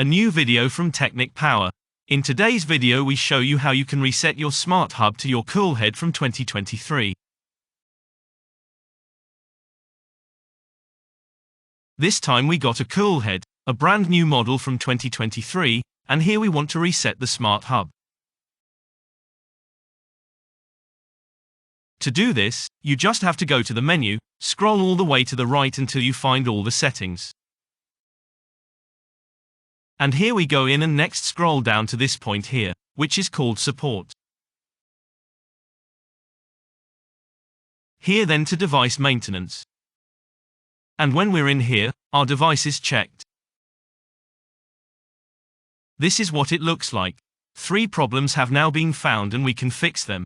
A new video from Technic Power. In today's video we show you how you can reset your Smarthub to your coolhead from 2023. This time we got a coolhead, a brand new model from 2023, and here we want to reset the Smarthub. To do this, you just have to go to the menu, scroll all the way to the right until you find all the settings. And here we go in and next scroll down to this point here, which is called Support. Here then to Device Maintenance. And when we're in here, our device is checked. This is what it looks like. 3 problems have now been found and we can fix them.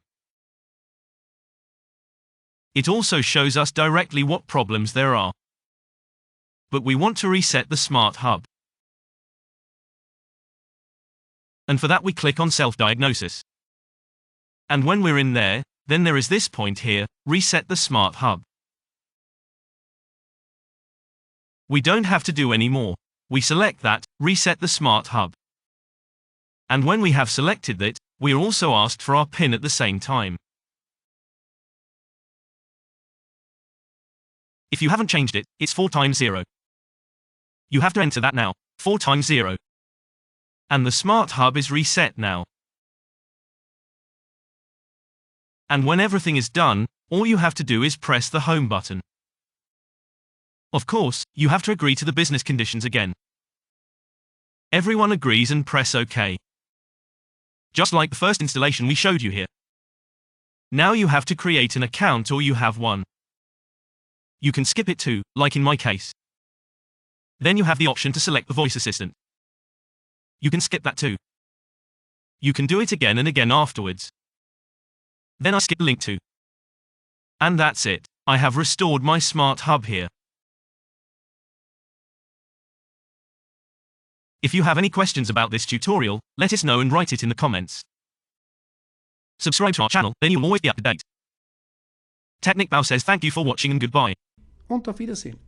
It also shows us directly what problems there are. But we want to reset the Smarthub. And for that we click on Self-Diagnosis. And when we're in there, then there is this point here, Reset the Smarthub. We don't have to do any more. We select that, Reset the Smarthub. And when we have selected it, we are also asked for our PIN at the same time. If you haven't changed it, it's 4 times 0. You have to enter that now, 4 times 0. And the Smarthub is reset now. And when everything is done, all you have to do is press the home button. Of course, you have to agree to the business conditions again. Everyone agrees and press OK. Just like the first installation we showed you here. Now you have to create an account or you have one. You can skip it too, like in my case. Then you have the option to select the voice assistant. You can skip that too. You can do it again and again afterwards. Then I skip the link too. And that's it. I have restored my Smarthub here. If you have any questions about this tutorial, let us know and write it in the comments. Subscribe to our channel, then you'll always be up to date. Technic Power says thank you for watching and goodbye. Und auf Wiedersehen.